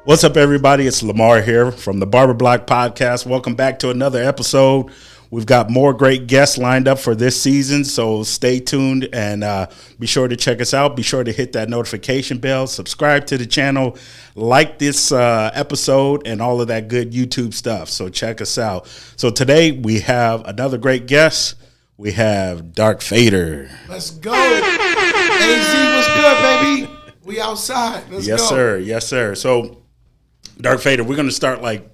What's up, everybody? It's Lamar here from the Barber Block Podcast. Welcome back to another episode. We've got more great guests lined up for this season, so stay tuned and be sure to check us out. Be sure to hit that notification bell, subscribe to the channel, like this episode, and all of that good YouTube stuff. So check us out. So today we have another great guest. We have Dark Fader. Let's go. AZ, what's good, baby? We outside. Let's go. Yes, sir. Yes, sir. So, Dark Fader, we're going to start like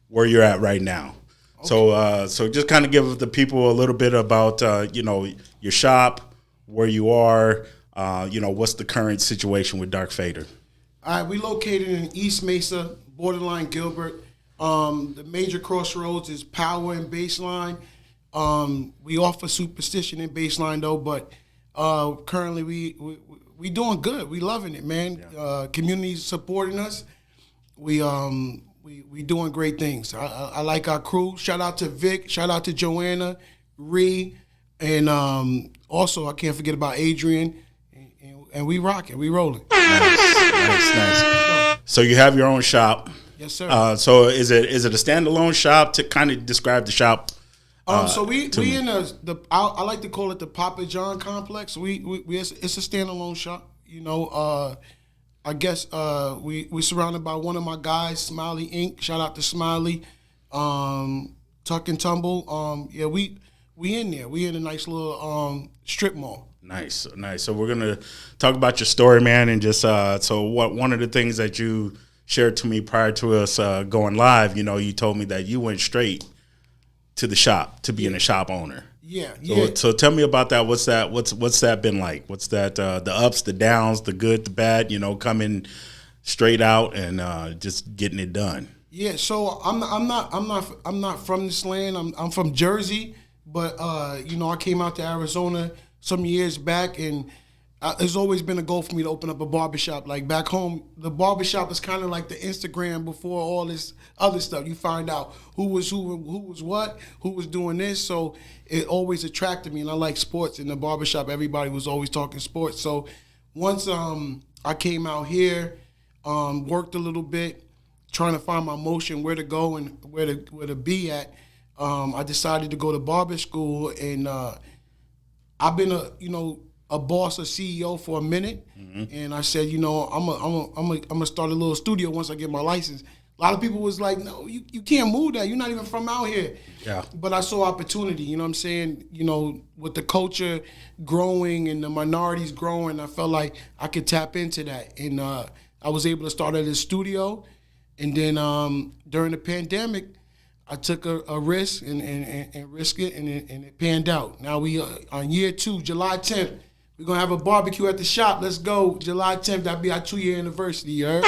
where you're at right now. Okay. So just kind of give the people a little bit about, your shop, where you are, what's the current situation with Dark Fader. All right, we located in East Mesa, borderline Gilbert. The major crossroads is Power and Baseline. We offer Superstition and Baseline though, but currently we doing good. We loving it, man. Yeah. Community's supporting us. We doing great things. I like our crew. Shout out to Vic. Shout out to Joanna, Ree, and also I can't forget about Adrian. And we rocking. We rolling. Nice. So you have your own shop. Yes, sir. So is it a standalone shop? To kind of describe the shop. So we in the I like to call it the Papa John complex. It's a standalone shop. I guess we surrounded by one of my guys, Smiley Inc. Shout out to Smiley, Tuck and Tumble. We in there. We in a nice little strip mall. Nice. So we're gonna talk about your story, man, and just one of the things that you shared to me prior to us going live. You told me that you went straight to the shop to being a shop owner. Yeah. So tell me about that. What's that been like? What's that? The ups, the downs, the good, the bad. coming straight out and just getting it done. Yeah. So I'm not from this land. I'm from Jersey, but I came out to Arizona some years back, and it's always been a goal for me to open up a barbershop. Like back home, the barbershop is kind of like the Instagram before all this other stuff. You find out who was what, who was doing this. So it always attracted me, and I like sports. In the barbershop, everybody was always talking sports. So once I came out here, worked a little bit, trying to find my motion, where to go and where to be at, I decided to go to barber school, and I've been a boss, a CEO for a minute, and I said, I'm gonna start a little studio once I get my license. A lot of people was like, no, you can't move that. You're not even from out here. Yeah. But I saw opportunity. You know what I'm saying? With the culture growing and the minorities growing, I felt like I could tap into that, and I was able to start at a studio, and then during the pandemic, I took a risk and risked it, and it panned out. Now we on year 2, July 10th. We're going to have a barbecue at the shop. Let's go. July 10th, that'll be our 2-year anniversary, you heard?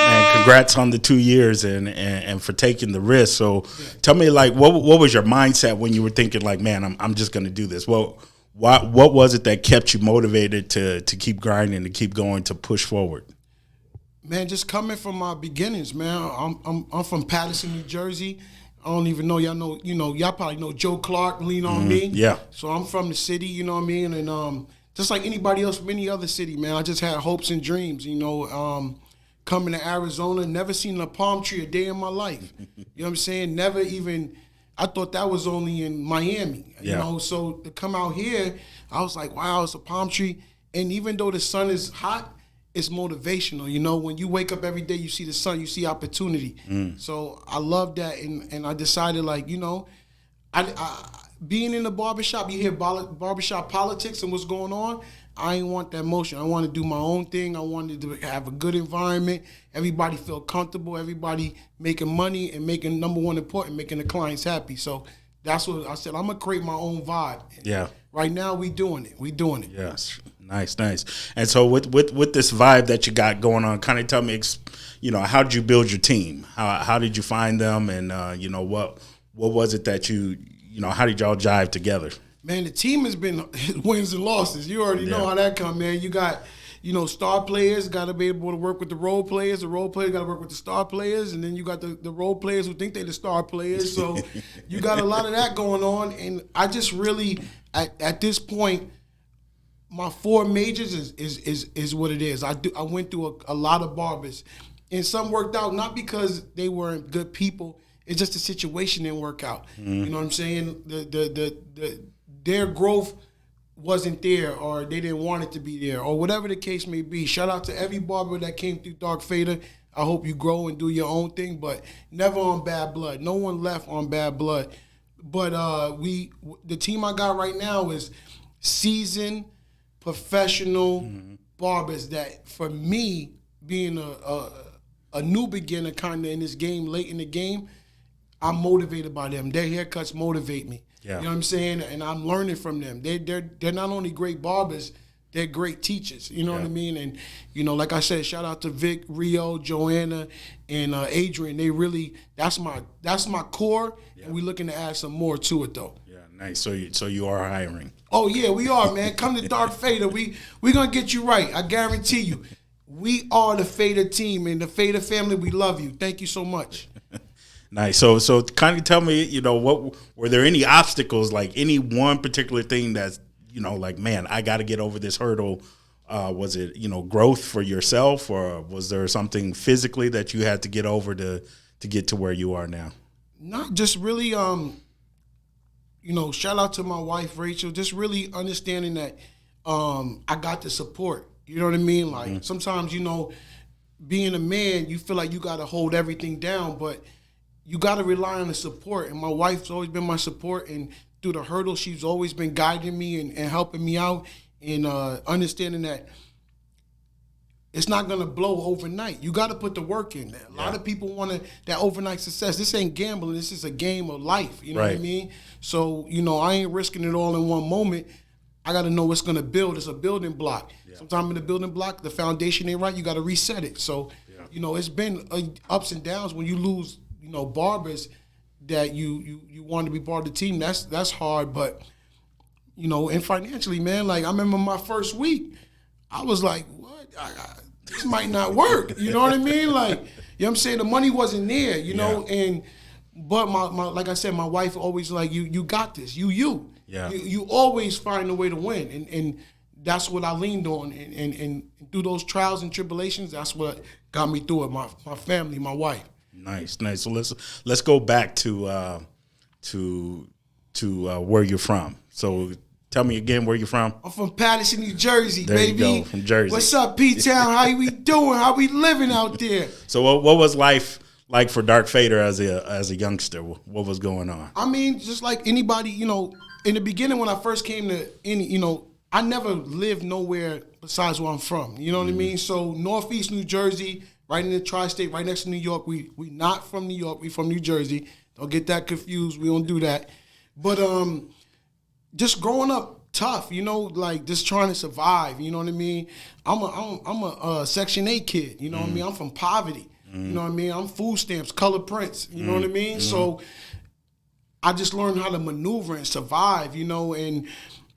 And congrats on the 2 years and for taking the risk. So tell me, like, what was your mindset when you were thinking, like, man, I'm just going to do this? Well, what was it that kept you motivated to keep grinding, to keep going, to push forward? Man, just coming from my beginnings, man. I'm from Paterson, New Jersey. I don't even know y'all know, y'all probably know Joe Clark, Lean on Me. Yeah. So I'm from the city, you know what I mean? And just like anybody else from any other city, man, I just had hopes and dreams, coming to Arizona, never seen a palm tree a day in my life. You know what I'm saying? Never even, I thought that was only in Miami, So to come out here, I was like, wow, it's a palm tree. And even though the sun is hot, it's motivational. When you wake up every day, you see the sun, you see opportunity. So I love that, and I decided, like, I being in the barbershop, you hear barbershop politics and what's going on. I ain't want that motion. I want to do my own thing. I wanted to have a good environment. Everybody feel comfortable. Everybody making money and making, number one important, making the clients happy. So that's what I said. I'm going to create my own vibe. Yeah. Right now, we doing it. Yes. Nice. And so with this vibe that you got going on, kind of tell me, how did you build your team? How did you find them? And, what was it that how did y'all jive together? Man, the team has been wins and losses. You already know how that come, man. You got, star players got to be able to work with the role players. The role players got to work with the star players. And then you got the role players who think they're the star players. So you got a lot of that going on. And I just really, at this point, my 4 majors is what it is. I went through a lot of barbers, and some worked out not because they weren't good people. It's just the situation didn't work out. You know what I'm saying? Their growth wasn't there, or they didn't want it to be there, or whatever the case may be. Shout out to every barber that came through Dark Fader. I hope you grow and do your own thing, but never on bad blood. No one left on bad blood. But the team I got right now is seasoned, professional barbers that, for me, being a new beginner kind of in this game, late in the game, I'm motivated by them. Their haircuts motivate me. Yeah. You know what I'm saying? And I'm learning from them. They're not only great barbers, they're great teachers. You know what I mean? And, you know, like I said, shout out to Vic, Rio, Joanna, and Adrian. They really, that's my core, and we're looking to add some more to it, though. Yeah, nice. So you are hiring. Oh, yeah, we are, man. Come to Dark Fader. We're going to get you right. I guarantee you. We are the Fader team, and the Fader family, we love you. Thank you so much. Nice. So kind of tell me, you know, what were there any obstacles, like any one particular thing that's, you know, like, man, I got to get over this hurdle? Was it, you know, growth for yourself, or was there something physically that you had to get over to get to where you are now? Not just really, you know, shout out to my wife, Rachel, just really understanding that I got the support. You know what I mean? Like, sometimes, you know, being a man, you feel like you got to hold everything down, but you got to rely on the support. And my wife's always been my support, and through the hurdles, she's always been guiding me and helping me out, and understanding that it's not going to blow overnight. You got to put the work in there. A lot of people want that overnight success. This ain't gambling. This is a game of life. You know what I mean? So, you know, I ain't risking it all in one moment. I got to know what's going to build. It's a building block. Yeah. Sometimes in the building block, the foundation ain't right. You got to reset it. So, you know, it's been ups and downs when you lose, you know, barbers that you want to be part of the team. That's hard. But, you know, and financially, man, like, I remember my first week, I was like, what? This might not work. You know what I mean? Like, you know what I'm saying? The money wasn't there, you know, but my like I said, my wife always like, you got this. You always find a way to win. And that's what I leaned on. And through those trials and tribulations, that's what got me through it. My family, my wife. Nice. So let's go back to where you're from. So tell me again where you're from. I'm from Patterson, New Jersey, there baby. You go, from Jersey. What's up, P-Town? How we doing? How we living out there? So what was life like for Dark Fader as a youngster? What was going on? I mean, just like anybody, you know, in the beginning when I first came to you know, I never lived nowhere besides where I'm from. You know what I mean? So Northeast New Jersey, right in the tri-state, right next to New York. We not from New York. We from New Jersey. Don't get that confused. We don't do that. But just growing up tough, you know, like just trying to survive. You know what I mean? I'm a Section 8 kid. You know what I mean? I'm from poverty. You know what I mean? I'm food stamps, color prints. You know what I mean? So I just learned how to maneuver and survive. You know, and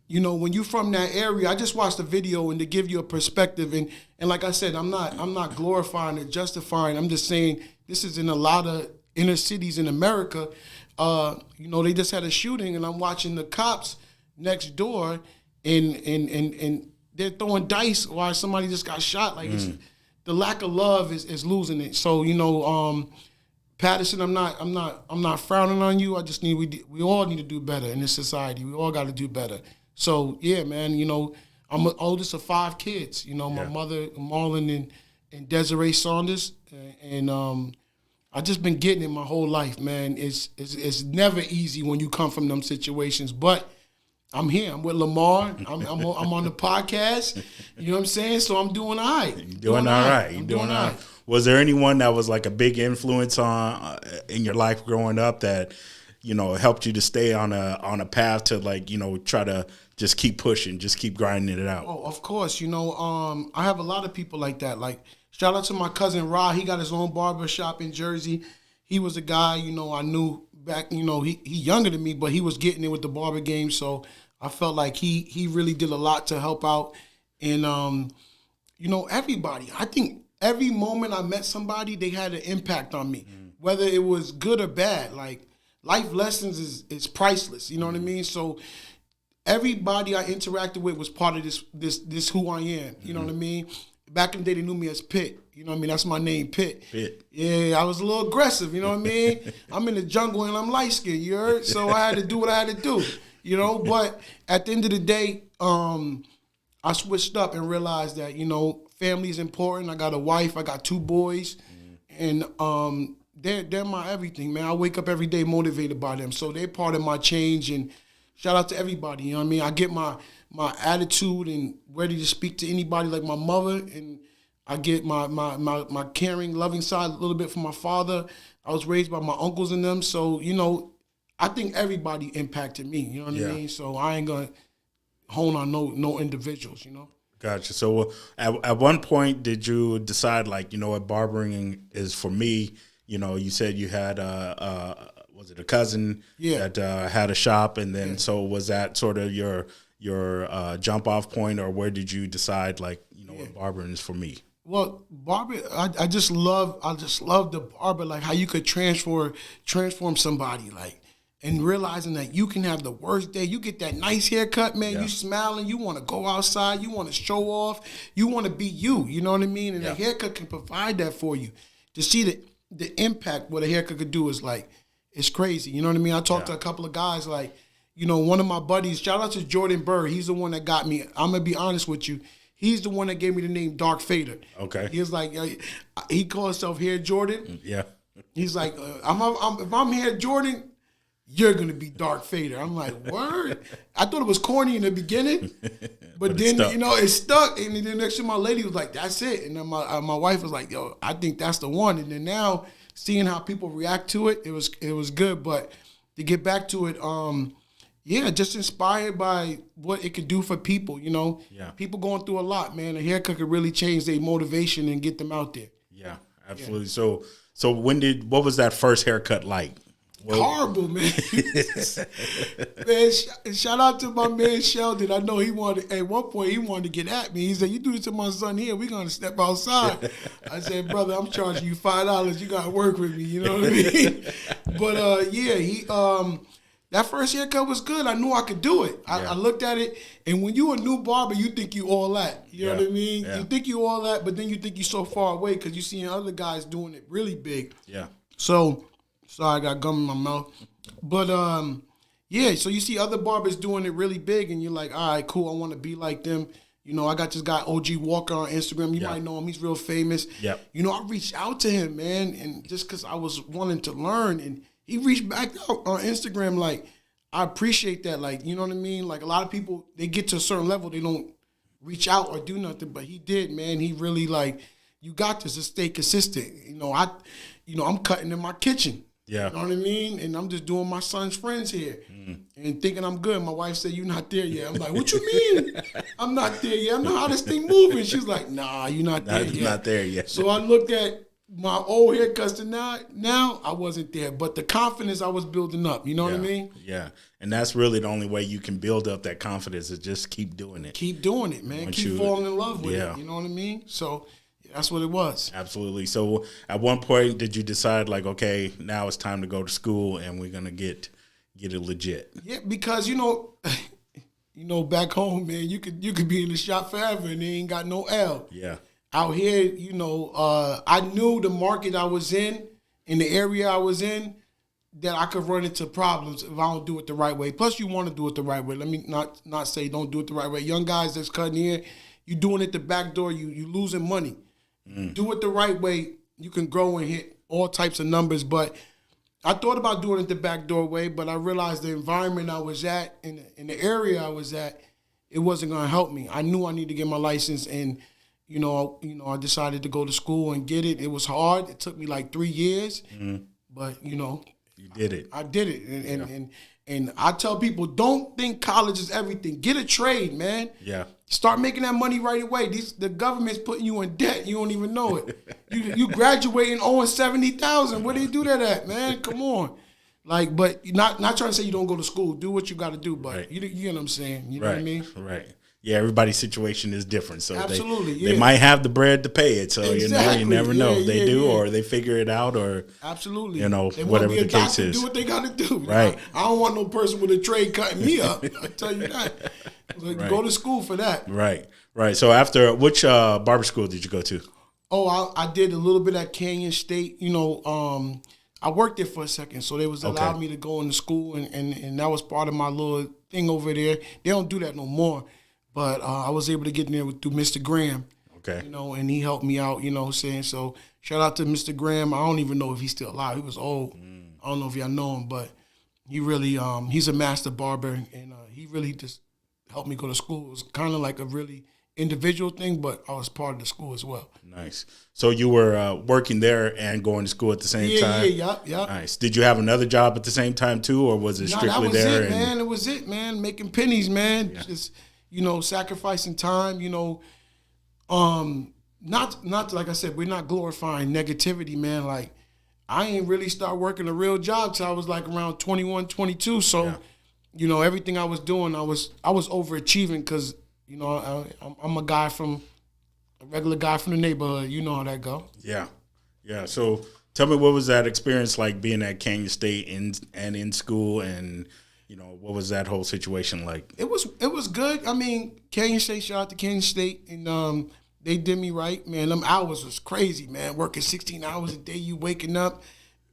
you know, when you from that area, I just watched a video and to give you a perspective. And like I said, I'm not glorifying or justifying. I'm just saying this is in a lot of inner cities in America. You know, they just had a shooting, and I'm watching the cops next door, and they're throwing dice while somebody just got shot. Like the lack of love is losing it. So, you know, Patterson, I'm not frowning on you. I just we all need to do better in this society. We all got to do better. So yeah, man, you know, I'm the oldest of 5 kids. You know, my mother, Marlon and Desiree Saunders, and I just been getting it my whole life, man. It's never easy when you come from them situations, but I'm here. I'm with Lamar. I'm on the podcast. You know what I'm saying? So I'm doing all right. You're doing all right. You're doing all right. Was there anyone that was like a big influence on in your life growing up that, you know, helped you to stay on a path to, like, you know, try to just keep pushing, just keep grinding it out? Oh, of course. You know, I have a lot of people like that. Like, shout out to my cousin Ra. He got his own barber shop in Jersey. He was a guy, you know, I knew back, you know, he younger than me, but he was getting it with the barber game. So I felt like he really did a lot to help out. And, you know, everybody, I think every moment I met somebody, they had an impact on me, whether it was good or bad. Like, life lessons is priceless. You know what I mean? So everybody I interacted with was part of this who I am. You know what I mean? Back in the day, they knew me as Pitt. You know what I mean? That's my name, Pitt. Pitt. Yeah, I was a little aggressive. You know what I mean? I'm in the jungle and I'm light skinned. You heard? So I had to do what I had to do. You know, but at the end of the day, I switched up and realized that, family is important. I got a wife. I got 2 boys. And they're my everything, man. I wake up every day motivated by them. So they're part of my change. And shout out to everybody. You know what I mean? I get my attitude and ready to speak to anybody like my mother. And I get my caring, loving side a little bit from my father. I was raised by my uncles and them. So, I think everybody impacted me. You know what I mean? So I ain't going to hone on no individuals, Gotcha. So at one point, did you decide, like, what, barbering is for me? You said you had was it a cousin that had a shop, and then so was that sort of your jump off point, or where did you decide, like, what, barbering is for me? Well, barber, I just love the barber, like how you could transform somebody, like. And realizing that you can have the worst day. You get that nice haircut, man. You smiling. You want to go outside. You want to show off. You want to be you. You know what I mean? And a haircut can provide that for you. To see the impact what a haircut could do is like, it's crazy. You know what I mean? I talked to a couple of guys like, one of my buddies, shout out to Jordan Burr. He's the one that got me. I'm going to be honest with you. He's the one that gave me the name Dark Fader. Okay. He was like, he called himself Hair Jordan. Yeah. He's like, if I'm Hair Jordan, you're going to be Dark Fader. I'm like, word? I thought it was corny in the beginning, but then, it stuck. And then next to my lady was like, that's it. And then my wife was like, yo, I think that's the one. And then now, seeing how people react to it, it was good. But to get back to it, just inspired by what it could do for people, Yeah. People going through a lot, man. A haircut could really change their motivation and get them out there. Yeah, absolutely. Yeah. So what was that first haircut like? Horrible, man. Man, shout out to my man Sheldon. I know at one point he wanted to get at me. He said, you do this to my son here, we're going to step outside. I said, brother, I'm charging you $5. You got to work with me. You know what I mean? But, he that first haircut was good. I knew I could do it. I looked at it, and when you a new barber, you think you all that. You know what I mean? Yeah. You think you all that, but then you think you so far away because you seeing other guys doing it really big. Yeah. So... Sorry, I got gum in my mouth. But, so you see other barbers doing it really big, and you're like, all right, cool, I want to be like them. I got this guy, OG Walker, on Instagram. You might know him. He's real famous. Yep. I reached out to him, man, and just because I was wanting to learn, and he reached back out on Instagram. Like, I appreciate that. Like, you know what I mean? Like, a lot of people, they get to a certain level, they don't reach out or do nothing, but he did, man. He really, like, you got this, just stay consistent. I'm cutting in my kitchen. Yeah. You know what I mean? And I'm just doing my son's friends here and thinking I'm good. My wife said, you're not there yet. I'm like, what you mean? I'm not there yet. I know how this thing moving. She's like, nah, you're not there yet. You're not there yet. So I looked at my old haircuts and now I wasn't there. But the confidence I was building up, you know what I mean? Yeah. And that's really the only way you can build up that confidence is just keep doing it. Keep doing it, man. Keep falling in love with it. You know what I mean? So that's what it was. Absolutely. So at one point, did you decide like, okay, now it's time to go to school and we're gonna get it legit? Yeah, because back home, man, you could be in the shop forever and they ain't got no L. Yeah. Out here, I knew the market I was in the area I was in, that I could run into problems if I don't do it the right way. Plus, you want to do it the right way. Let me not say don't do it the right way. Young guys that's cutting here, you doing it the back door, you losing money. Do it the right way, you can grow and hit all types of numbers. But I thought about doing it the back door way, but I realized the environment I was at, in the area I was at, it wasn't going to help me. I knew I needed to get my license, and I decided to go to school and get it. It was hard. It took me like 3 years, but you did it. I did it, and I tell people, don't think college is everything. Get a trade, man. Yeah. Start making that money right away. The government's putting you in debt. You don't even know it. You graduating owing $70,000. Where do you do that at, man? Come on. Like, but not trying to say you don't go to school. Do what you got to do, but you know what I'm saying. You know what I mean? Right. Yeah, everybody's situation is different, so Absolutely, they might have the bread to pay it. So Exactly. you never know. Yeah, They yeah, do, yeah. or they figure it out, or Absolutely. you know, They whatever want to the be a case doctor, is. do what they got to do. Right. I don't want no person with a trade cutting me up. I tell you that. Like, Right. Go to school for that. Right. So after which barber school did you go to? Oh, I did a little bit at Canyon State. I worked there for a second, so they was allowed me to go into school, and that was part of my little thing over there. They don't do that no more, but I was able to get in there through Mr. Graham. Okay. And he helped me out. Saying so. Shout out to Mr. Graham. I don't even know if he's still alive. He was old. I don't know if y'all know him, but he really he's a master barber, and he really just helped me go to school. It was kind of like a really individual thing, but I was part of the school as well. Nice. So you were working there and going to school at the same time? Yeah. Nice. Did you have another job at the same time too, or was it strictly there? That was it, man. It was it, man. Making pennies, man. Yeah. Just, sacrificing time, not like I said, we're not glorifying negativity, man. Like, I ain't really start working a real job till I was like around 21, 22. So, everything I was doing, I was overachieving because, I'm a regular guy from the neighborhood. You know how that go. Yeah. So tell me, what was that experience like being at Canyon State and in school, and what was that whole situation like? It was good. I mean, Canyon State, shout out to Canyon State, and they did me right, man. Them hours was crazy, man. Working 16 hours a day, you waking up,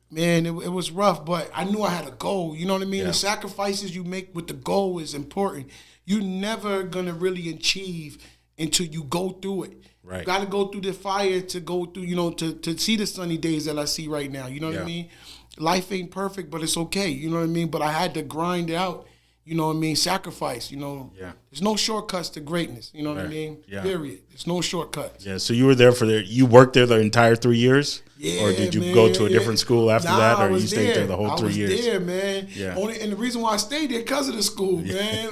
man. It was rough, but I knew I had a goal. You know what I mean? Yeah. The sacrifices you make with the goal is important. You're never gonna really achieve until you go through it. Right. You got to go through the fire to go through, to see the sunny days that I see right now. You know what I mean? Life ain't perfect, but it's okay. You know what I mean? But I had to grind out. You know what I mean? Sacrifice. There's no shortcuts to greatness. You know what I mean? Yeah. Period. There's no shortcuts. Yeah. So you were there you worked there the entire 3 years? Yeah, or did you man, go to a different school after that, or you stayed there the whole 3 years? I was there, man. Yeah. And the reason why I stayed there because of the school, man.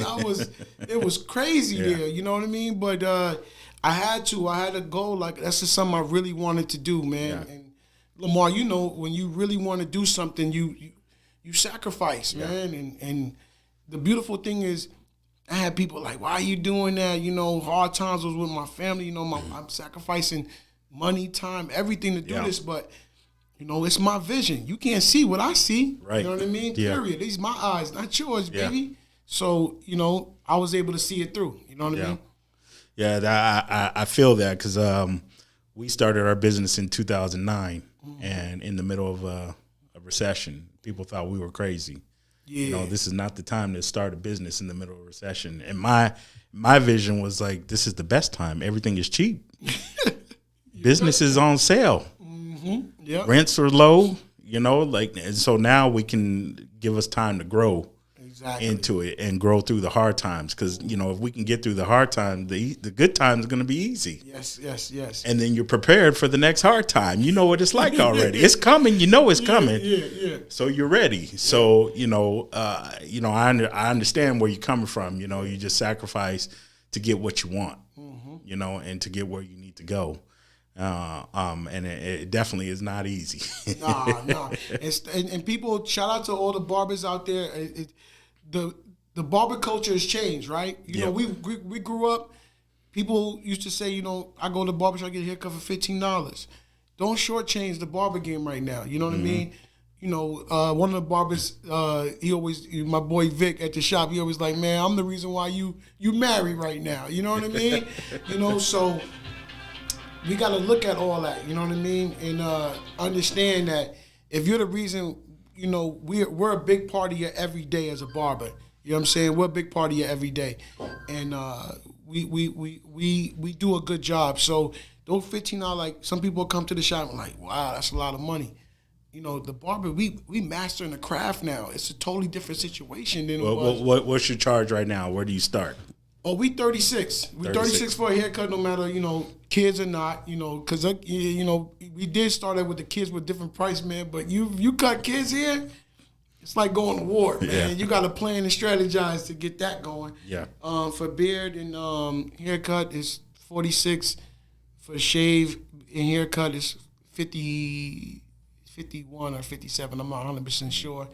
It was crazy there. You know what I mean? But I had a goal. Like, that's just something I really wanted to do, man. Yeah. And Lamar, when you really want to do something, you sacrifice, man. And the beautiful thing is, I had people like, why are you doing that? Hard times was with my family. I'm sacrificing money, time, everything to do this. But, it's my vision. You can't see what I see. Right. You know what I mean? Yeah. Period. These my eyes, not yours, Yeah. baby. So, I was able to see it through. You know what I mean? Yeah, I feel that because we started our business in 2009, and in the middle of a recession, people thought we were crazy. Yeah. This is not the time to start a business in the middle of a recession. And my vision was like, this is the best time. Everything is cheap. Business is on sale. Yep. Rents are low. And so now we can give us time to grow. Exactly. Into it and grow through the hard times, because if we can get through the hard times, the good times are going to be easy. Yes. And then you're prepared for the next hard time. You know what it's like already. It's coming. It's coming. Yeah. So you're ready. So I understand where you're coming from. You just sacrifice to get what you want. And to get where you need to go. And it definitely is not easy. Nah. And people, shout out to all the barbers out there. The barber culture has changed, right? We grew up, people used to say, I go to the barber shop, I get a haircut for $15. Don't shortchange the barber game right now. You know what I mean? One of the barbers, my boy Vic at the shop, he always like, man, I'm the reason why you married right now. You know what I mean? So we got to look at all that, you know what I mean? And understand that if you're the reason, we're a big part of your every day as a barber. You know what I'm saying? We're a big part of your every day. And we do a good job. So those $15, like, some people come to the shop and like, wow, that's a lot of money. The barber, we mastering the craft now. It's a totally different situation than it was. What's your charge right now? Where do you start? Oh, we 36. We 36 for a haircut, no matter, kids or not, because, we did start out with the kids with different price, man, but you cut kids here, it's like going to war, man. Yeah. You got to plan and strategize to get that going. Yeah. For beard and haircut is 46. For shave and haircut is 50, 51 or 57. I'm not 100% sure.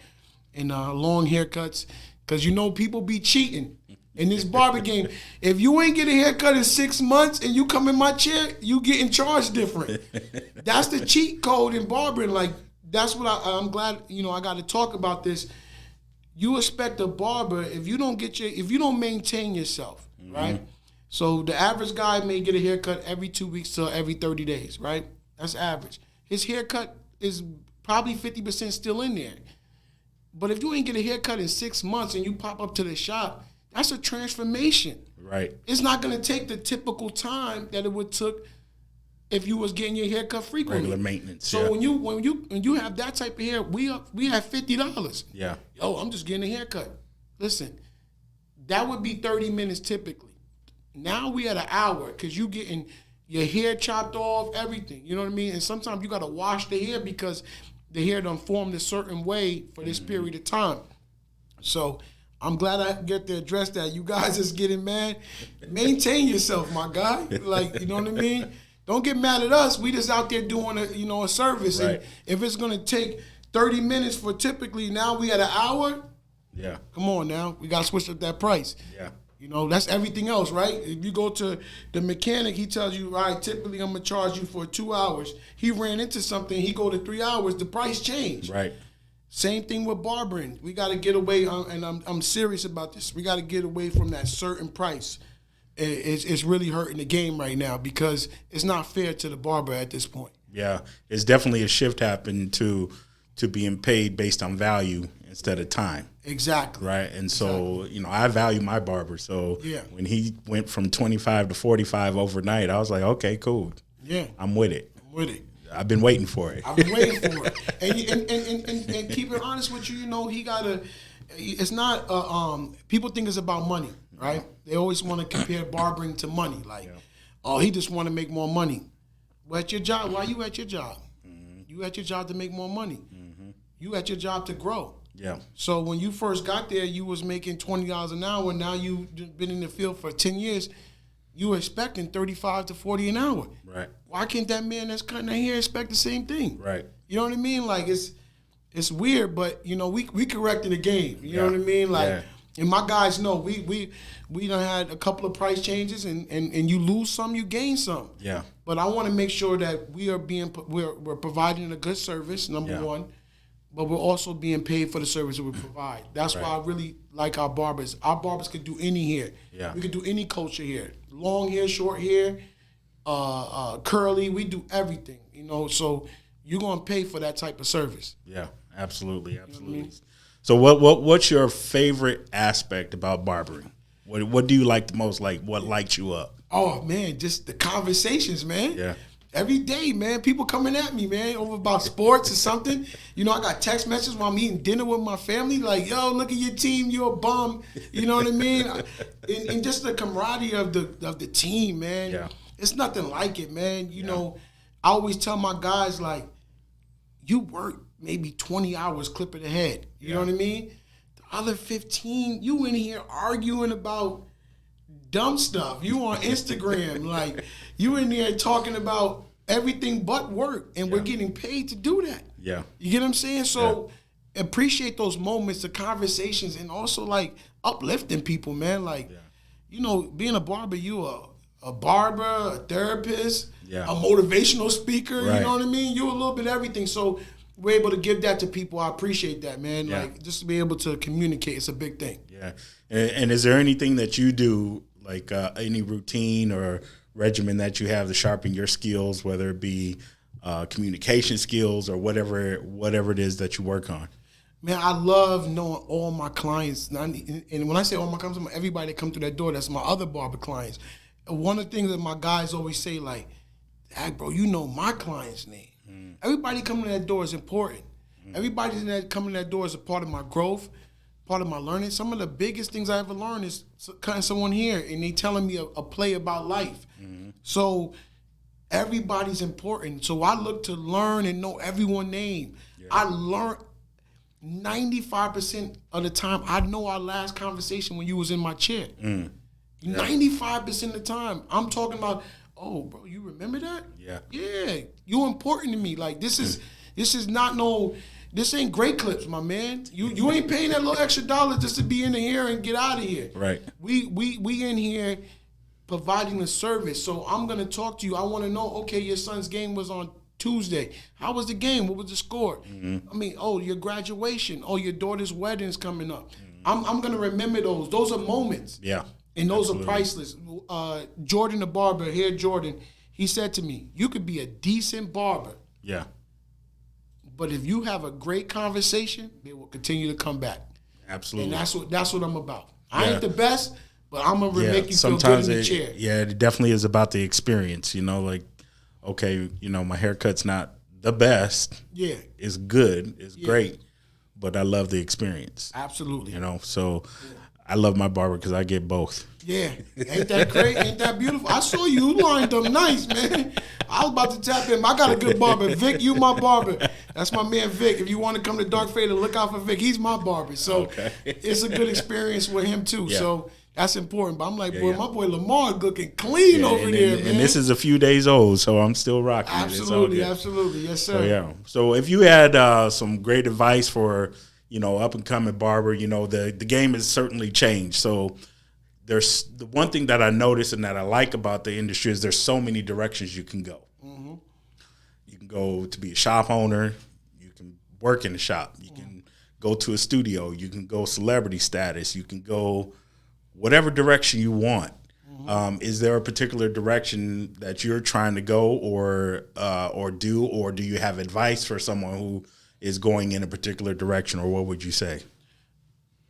And long haircuts, because people be cheating. In this barber game, if you ain't get a haircut in 6 months and you come in my chair, you getting charged different. That's the cheat code in barbering. Like, that's what I'm glad, I got to talk about this. You expect a barber, if you don't maintain yourself, right? So the average guy may get a haircut every 2 weeks to every 30 days, right? That's average. His haircut is probably 50% still in there. But if you ain't get a haircut in 6 months and you pop up to the shop, that's a transformation. Right. It's not going to take the typical time that it would took if you was getting your haircut frequently. Regular maintenance. So when you have that type of hair, we have $50. Yeah. Yo, I'm just getting a haircut. Listen, that would be 30 minutes typically. Now we at an hour because you getting your hair chopped off, everything. You know what I mean? And sometimes you got to wash the hair because the hair done formed a certain way for this period of time. So I'm glad I get to address that. You guys is getting mad. Maintain yourself, my guy. Like, you know what I mean? Don't get mad at us. We just out there doing a service. Right. And if it's gonna take 30 minutes for typically now we at an hour. Yeah. Come on now. We gotta switch up that price. Yeah. That's everything else, right? If you go to the mechanic, he tells you, all right, typically I'm gonna charge you for 2 hours. He ran into something, he go to 3 hours, the price changed. Right. Same thing with barbering. We got to get away, and I'm serious about this. We got to get away from that certain price. It's really hurting the game right now because it's not fair to the barber at this point. Yeah, it's definitely a shift happened to being paid based on value instead of time. Exactly. Right, and so I value my barber. So when he went from 25 to 45 overnight, I was like, okay, cool. Yeah, I'm with it. I've been waiting for it. I've been waiting for it. And keep it honest with you, he gotta. It's not. People think it's about money, right? They always want to compare barbering to money. Like, oh, he just want to make more money. Well, at your job, why you at your job? Mm-hmm. You at your job to make more money. Mm-hmm. You at your job to grow. Yeah. So when you first got there, you was making $20 an hour. Now you've been in the field for 10 years. You were expecting 35 to 40 an hour. Right. Why can't that man that's cutting their hair expect the same thing? Right. You know what I mean? Like it's weird, but we corrected the game. You know what I mean? Like, and my guys know we done had a couple of price changes, and you lose some, you gain some. Yeah. But I want to make sure that we're providing a good service, number one, but we're also being paid for the service that we provide. That's why I really like our barbers. Our barbers could do any hair. Yeah. We could do any culture hair. Long hair, short hair, curly, we do everything, so you're going to pay for that type of service. Yeah, absolutely. You know what I mean? So what's your favorite aspect about barbering? What do you like the most? Like, what lights you up? Oh, man, just the conversations, man. Yeah. Every day, man, people coming at me, man, over about sports or something. I got text messages while I'm eating dinner with my family, like, yo, look at your team, you're a bum. You know what I mean? And just the camaraderie of the team, man. Yeah. It's nothing like it, man. You know, I always tell my guys, like, you work maybe 20 hours clipping the head. You know what I mean? The other 15, you in here arguing about dumb stuff. You on Instagram, like, you in there talking about everything but work, and we're getting paid to do that. Yeah. You get what I'm saying? So appreciate those moments, the conversations, and also, like, uplifting people, man. Like, being a barber, you a barber, a therapist, a motivational speaker, you know what I mean? You're a little bit of everything. So we're able to give that to people. I appreciate that, man. Yeah. Like, just to be able to communicate, it's a big thing. Yeah. And is there anything that you do, like any routine or regimen that you have to sharpen your skills, whether it be communication skills or whatever it is that you work on? Man, I love knowing all my clients. And when I say all my clients, everybody that come through that door, that's my other barber clients. One of the things that my guys always say, like, Dad, bro, you know my client's name. Everybody coming to that door is important. Everybody that coming to that door is a part of my growth, part of my learning. Some of the biggest things I ever learned is cutting someone here and they telling me a play about life. So everybody's important. So I look to learn and know everyone's name. Yeah. I learn 95% of the time. I know our last conversation when you was in my chair. 95% of the time, I'm talking about, oh, bro, you remember that? Yeah. Yeah. You're important to me. Like, this is not no This ain't great clips, my man. You ain't paying that little extra dollar just to be in here and get out of here. Right. We in here providing a service. So I'm gonna talk to you. I want to know. Okay, your son's game was on Tuesday. How was the game? What was the score? I mean, your graduation. Your daughter's wedding is coming up. I'm gonna remember those. Those are moments. Yeah. And those absolutely. are priceless. Jordan the barber, here Jordan, he said to me, you could be a decent barber. Yeah. But if you have a great conversation, they will continue to come back. Absolutely. And that's what I'm about. I ain't the best, but I'm gonna make you sometimes feel good in the chair. Yeah, it definitely is about the experience. Like, okay, my haircut's not the best. Yeah. It's good. It's great. But I love the experience. Absolutely. So I love my barber because I get both. Yeah. Ain't that great? Ain't that beautiful? I saw you lined up nice, man. I was about to tap in. I got a good barber. Vic, you my barber. That's my man Vic. If you want to come to Dark Fader, look out for Vic. He's my barber. So it's a good experience with him too. Yeah. So that's important. But I'm like, my boy Lamar looking clean over there, man. And this is a few days old, so I'm still rocking it. Absolutely. Yes, sir. So, yeah. So if you had some great advice for, up and coming barber, the game has certainly changed. So there's the one thing that I notice and that I like about the industry is there's so many directions you can go. Mm-hmm. You can go to be a shop owner. You can work in the shop. You can go to a studio. You can go celebrity status. You can go whatever direction you want. Mm-hmm. Is there a particular direction that you're trying to go or do you have advice for someone who is going in a particular direction, or what would you say?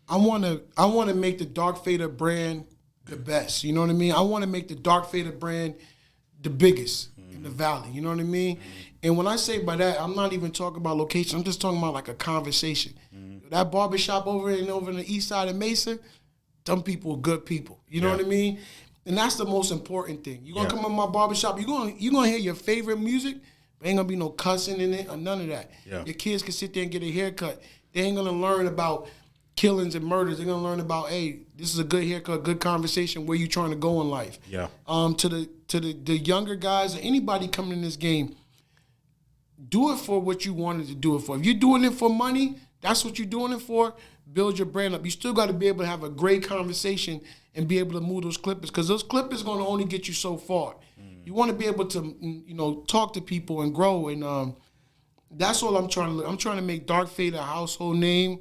I want to make the Dark Fader brand the best. You know what I mean? I want to make the Dark Fader brand the biggest in the valley. You know what I mean? And when I say by that, I'm not even talking about location. I'm just talking about like a conversation. That barbershop over in the east side of Mesa, them people are good people. You know what I mean? And that's the most important thing. You're gonna come in my barbershop, you're gonna hear your favorite music, but ain't gonna be no cussing in it or none of that. Yeah. Your kids can sit there and get a haircut. They ain't gonna learn about killings and murders. They're gonna learn about, hey, this is a good haircut, good conversation. Where you trying to go in life? Yeah. To the younger guys or anybody coming in this game, do it for what you wanted to do it for. If you're doing it for money, that's what you're doing it for. Build your brand up. You still got to be able to have a great conversation and be able to move those clippers, because those clippers going to only get you so far. You want to be able to, talk to people and grow, and that's all I'm trying to. I'm trying to make Dark Fader a household name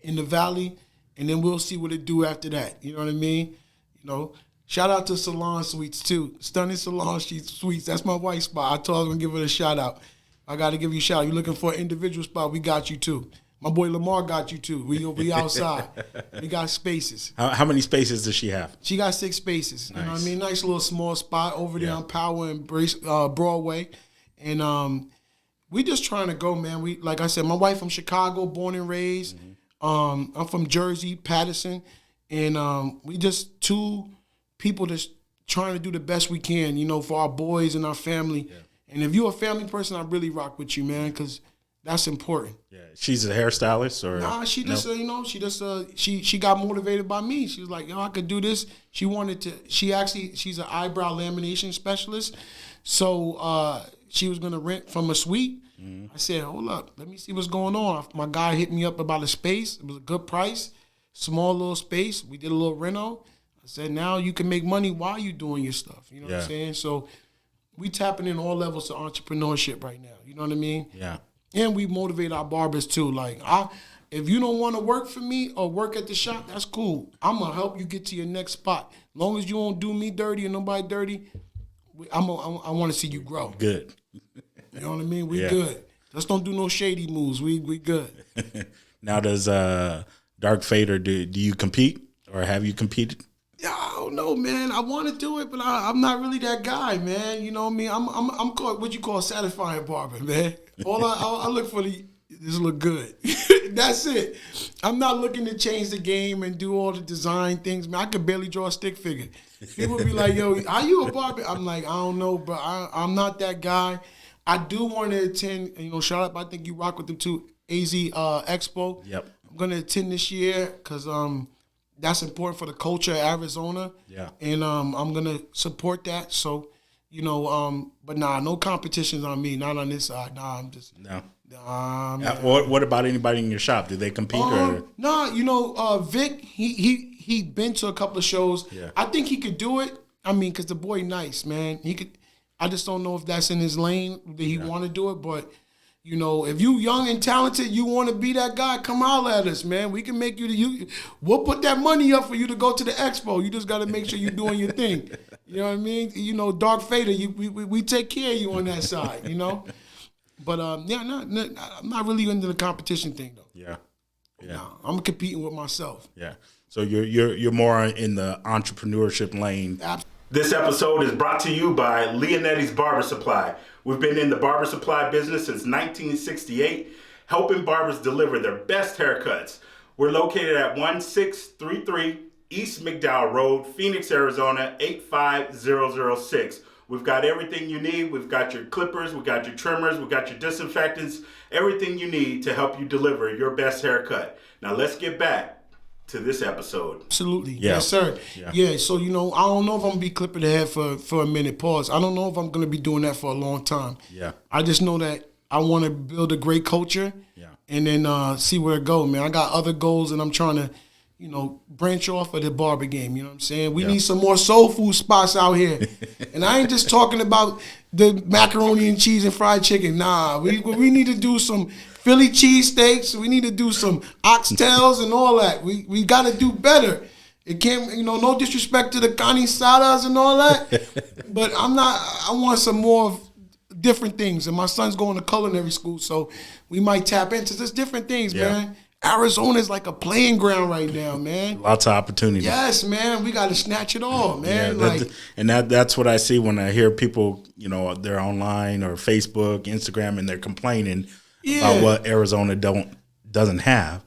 in the valley, and then we'll see what it do after that. You know what I mean? Shout out to Salon Suites too. Stunning Salon Suites. That's my wife's spot. I told her I was gonna give her a shout out. I got to give you a shout out. You looking for an individual spot? We got you too. My boy Lamar got you too. We outside. We got spaces. How many spaces does she have? She got 6 spaces. Nice. You know what I mean? Nice little small spot over there on Power and Broadway. And we just trying to go, man. We, like I said, my wife from Chicago, born and raised. Mm-hmm. I'm from Jersey, Patterson. And we just 2 people that's trying to do the best we can, for our boys and our family. Yeah. And if you're a family person, I really rock with you, man, because that's important. Yeah, she's a hairstylist, or nah? She just, she got motivated by me. She was like, I could do this. She wanted to. She's an eyebrow lamination specialist, so she was gonna rent from a suite. Mm-hmm. I said, hold up, let me see what's going on. My guy hit me up about a space. It was a good price, small little space. We did a little reno. I said, now you can make money while you doing your stuff. You know what I'm saying? So we tapping in all levels of entrepreneurship right now. You know what I mean? Yeah. And we motivate our barbers too. Like, if you don't want to work for me or work at the shop, that's cool. I'm going to help you get to your next spot. As long as you don't do me dirty and nobody dirty, I want to see you grow. Good. You know what I mean? We good. Just don't do no shady moves. We good. Now, does Dark Fader, do you compete or have you competed? Yeah, I don't know, man. I want to do it, but I'm not really that guy, man. You know what I mean? I'm called what you call a satisfying barber, man. All I look for this look good. That's it. I'm not looking to change the game and do all the design things, man. I could barely draw a stick figure. People be like, yo, are you a barber? I'm like, I don't know, but I'm not that guy. I do want to attend, shout out, I think you rock with them too, AZ Expo. Yep. I'm going to attend this year because that's important for the culture of Arizona. Yeah. And I'm going to support that. So, but no competitions on me, not on this side. Nah, I'm just What about anybody in your shop? Do they compete? No, Vic, he been to a couple of shows. Yeah. I think he could do it. I mean, because the boy nice, man. He could. I just don't know if that's in his lane that he want to do it. But, if you young and talented, you want to be that guy, come holler at us, man. We can make you we'll put that money up for you to go to the expo. You just got to make sure you're doing your thing. You know what I mean? Dark Fader, we take care of you on that side, But, I'm not really into the competition thing, though. Yeah. No, I'm competing with myself. Yeah. So you're more in the entrepreneurship lane. Absolutely. This episode is brought to you by Leonetti's Barber Supply. We've been in the barber supply business since 1968, helping barbers deliver their best haircuts. We're located at 1633 East McDowell Road, Phoenix, Arizona, 85006. We've got everything you need. We've got your clippers, we've got your trimmers, we've got your disinfectants, everything you need to help you deliver your best haircut. Now let's get back to this episode. Absolutely. Yeah. Yes, sir. Yeah. So, I don't know if I'm going to be clipping the hair for a minute. Pause. I don't know if I'm going to be doing that for a long time. Yeah. I just know that I want to build a great culture and then see where it goes, man. I got other goals and I'm trying to, branch off of the barber game. You know what I'm saying? We need some more soul food spots out here. And I ain't just talking about the macaroni and cheese and fried chicken. Nah, we need to do some Philly cheesesteaks. We need to do some oxtails and all that. We got to do better. It can't, no disrespect to the carne asadas and all that, but I want some more different things. And my son's going to culinary school, so we might tap into just different things, man. Arizona is like a playing ground right now, man. Lots of opportunity. Yes, man. We got to snatch it all, man. That's what I see when I hear people, they're online or Facebook, Instagram, and they're complaining about what Arizona doesn't have.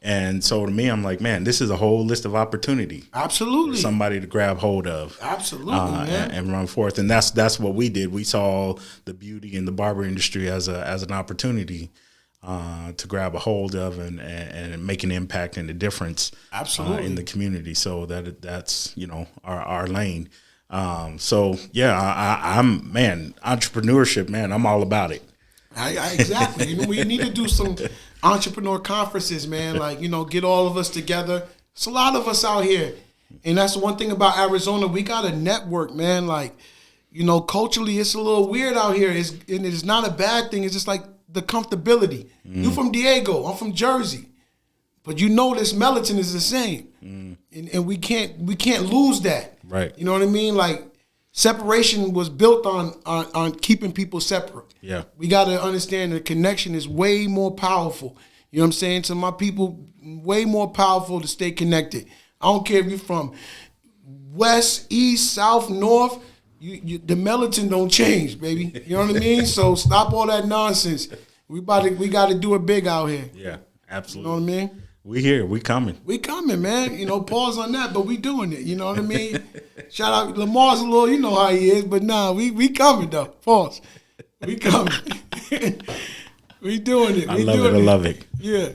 And so to me, I'm like, man, this is a whole list of opportunity. Absolutely. For somebody to grab hold of. Absolutely, man. And run forth. And that's what we did. We saw the beauty in the barber industry as an opportunity to grab a hold of and make an impact and a difference in the community. So that's our lane. I'm entrepreneurship, man. I'm all about it. Exactly. We need to do some entrepreneur conferences, man. Get all of us together. It's a lot of us out here, and that's the one thing about Arizona. We got a network, man. Culturally, it's a little weird out here. And it's not a bad thing. It's just like the comfortability. You from Diego, I'm from Jersey, but this melatonin is the same, and we can't lose that. Right. You know what I mean? Separation was built on keeping people separate. Yeah. We got to understand the connection is way more powerful. You know what I'm saying? To my people, way more powerful to stay connected. I don't care if you're from west, east, south, north. The melatonin don't change, baby. You know what I mean? So stop all that nonsense. We got to do it big out here. Yeah, absolutely. You know what I mean? We here. We coming. We coming, man. Pause on that, but we doing it. You know what I mean? Shout out Lamar's a little, you know how he is, but nah, we coming though. Pause. We coming. We doing it. I love it. Yeah.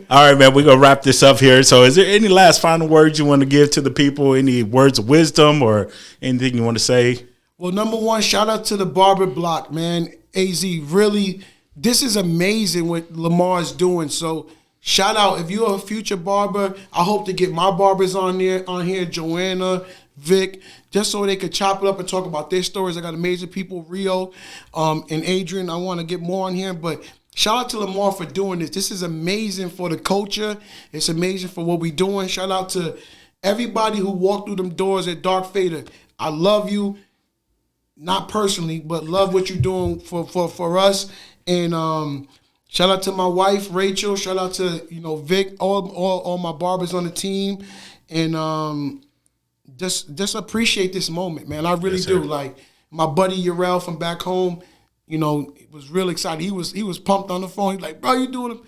All right, man. We're gonna wrap this up here. So, is there any last final words you want to give to the people? Any words of wisdom or anything you want to say? Well, number one, shout out to the Barber Block, man. AZ, really, this is amazing what Lamar's doing. So, shout out. If you're a future barber, I hope to get my barbers on here, Joanna, Vic, just so they could chop it up and talk about their stories. I got amazing people, Rio, and Adrian. I want to get more on here, but shout out to Lamar for doing this. This is amazing for the culture. It's amazing for what we're doing. Shout out to everybody who walked through them doors at Dark Fader. I love you, not personally, but love what you're doing for us. And shout out to my wife, Rachel. Shout out to, Vic, all my barbers on the team. And just appreciate this moment, man. I really do. Like my buddy Yarel from back home, was real excited. He was pumped on the phone. He's like, bro, you doing it?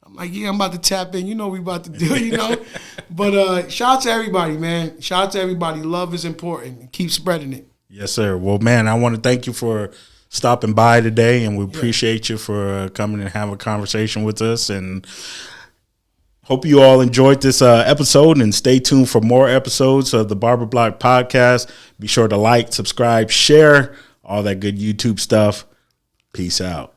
I'm like, yeah, I'm about to tap in. We about to do it, But shout out to everybody, man. Shout out to everybody. Love is important. Keep spreading it. Yes, sir. Well, man, I want to thank you for stopping by today, and we appreciate you for coming and have a conversation with us. And hope you all enjoyed this episode, and stay tuned for more episodes of the Barber Block Podcast. Be sure to like, subscribe, share, all that good YouTube stuff. Peace out.